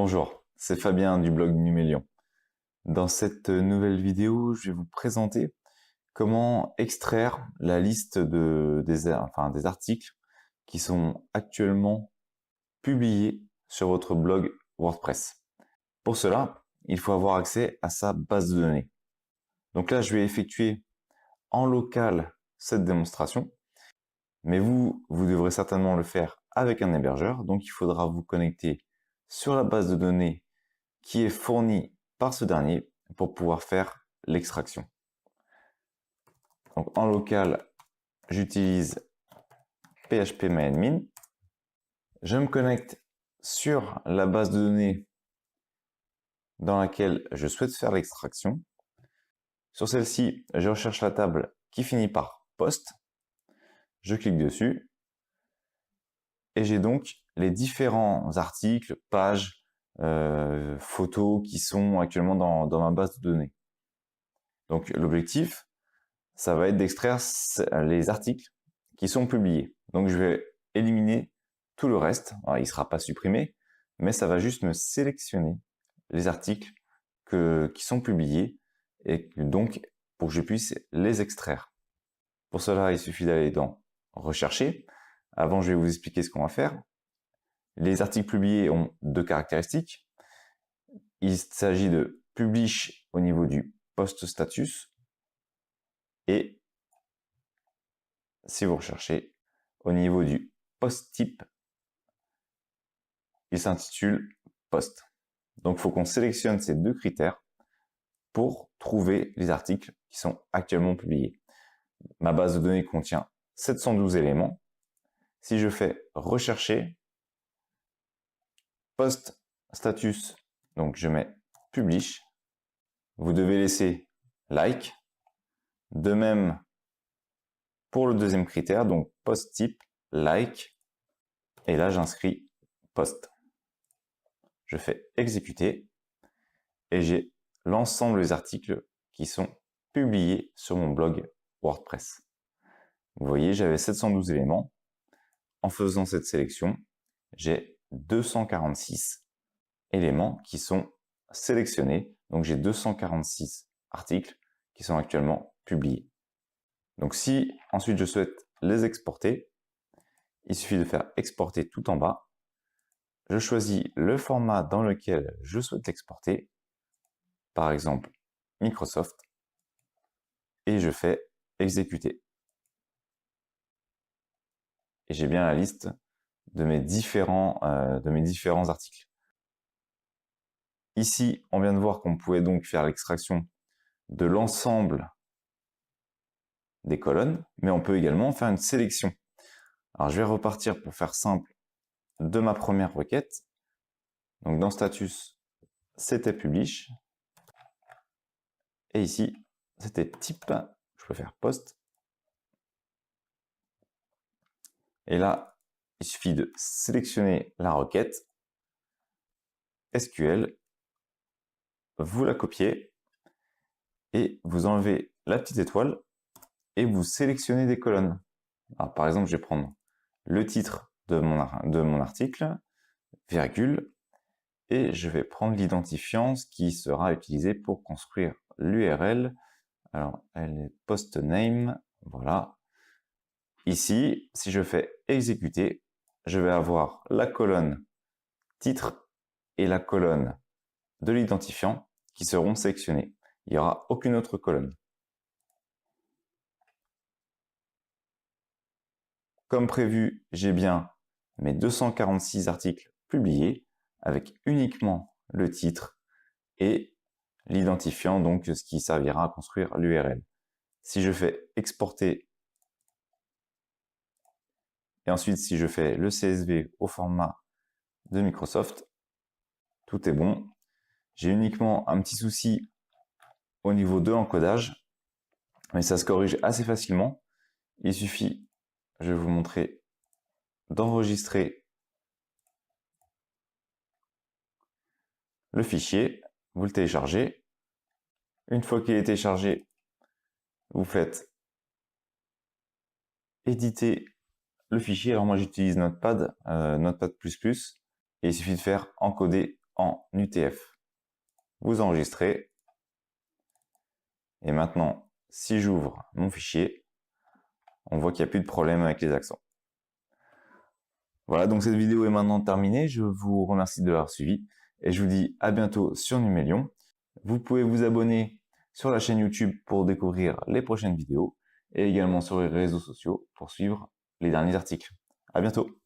Bonjour, c'est Fabien du blog Numélion. Dans cette nouvelle vidéo, je vais vous présenter comment extraire la liste des articles qui sont actuellement publiés sur votre blog WordPress. Pour cela, il faut avoir accès à sa base de données. Donc là, je vais effectuer en local cette démonstration, mais vous devrez certainement le faire avec un hébergeur. Donc il faudra vous connecter sur la base de données qui est fournie par ce dernier pour pouvoir faire l'extraction. Donc en local, j'utilise phpMyAdmin. Je me connecte sur la base de données dans laquelle je souhaite faire l'extraction. Sur celle-ci, je recherche la table qui finit par post. Je clique dessus et j'ai donc les différents articles, pages, photos qui sont actuellement dans ma base de données. Donc l'objectif, ça va être d'extraire les articles qui sont publiés. Donc je vais éliminer tout le reste. Alors, il ne sera pas supprimé, mais ça va juste me sélectionner les articles qui sont publiés et donc pour que je puisse les extraire. Pour cela, il suffit d'aller dans Rechercher. Avant, je vais vous expliquer ce qu'on va faire. Les articles publiés ont deux caractéristiques. Il s'agit de publish au niveau du post status et si vous recherchez au niveau du post type, il s'intitule post. Donc il faut qu'on sélectionne ces deux critères pour trouver les articles qui sont actuellement publiés. Ma base de données contient 712 éléments. Si je fais rechercher, post status, donc je mets publish, vous devez laisser like. De même pour le deuxième critère, donc post type, like, et là j'inscris post. Je fais exécuter et j'ai l'ensemble des articles qui sont publiés sur mon blog WordPress. Vous voyez, j'avais 712 éléments. En faisant cette sélection, j'ai 246 éléments qui sont sélectionnés. Donc j'ai 246 articles qui sont actuellement publiés. Donc si ensuite je souhaite les exporter, il suffit de faire exporter tout en bas. Je choisis le format dans lequel je souhaite l'exporter, par exemple Microsoft, et je fais exécuter. Et j'ai bien la liste de mes différents articles. Ici, on vient de voir qu'on pouvait donc faire l'extraction de l'ensemble des colonnes, mais on peut également faire une sélection. Alors je vais repartir pour faire simple de ma première requête. Donc dans status, c'était publish. Et ici, c'était type, je peux faire post. Et là, il suffit de sélectionner la requête SQL, vous la copiez et vous enlevez la petite étoile et vous sélectionnez des colonnes. Alors, par exemple, je vais prendre le titre de mon article, virgule, et je vais prendre l'identifiant qui sera utilisé pour construire l'URL. Alors, elle est post name, voilà. Ici, si je fais exécuter, je vais avoir la colonne titre et la colonne de l'identifiant qui seront sélectionnés. Il n'y aura aucune autre colonne. Comme prévu, j'ai bien mes 246 articles publiés avec uniquement le titre et l'identifiant, donc ce qui servira à construire l'URL. Si je fais exporter et ensuite si je fais le CSV au format de Microsoft, tout est bon. J'ai uniquement un petit souci au niveau de l'encodage, mais ça se corrige assez facilement. Il suffit, je vais vous montrer, d'enregistrer le fichier, vous le téléchargez. Une fois qu'il est téléchargé, vous faites éditer le fichier. Alors moi j'utilise Notepad, Notepad++, et il suffit de faire encoder en UTF. Vous enregistrez. Et maintenant, si j'ouvre mon fichier, on voit qu'il n'y a plus de problème avec les accents. Voilà, donc cette vidéo est maintenant terminée. Je vous remercie de l'avoir suivi et je vous dis à bientôt sur Numélion. Vous pouvez vous abonner sur la chaîne YouTube pour découvrir les prochaines vidéos et également sur les réseaux sociaux pour suivre les derniers articles. À bientôt.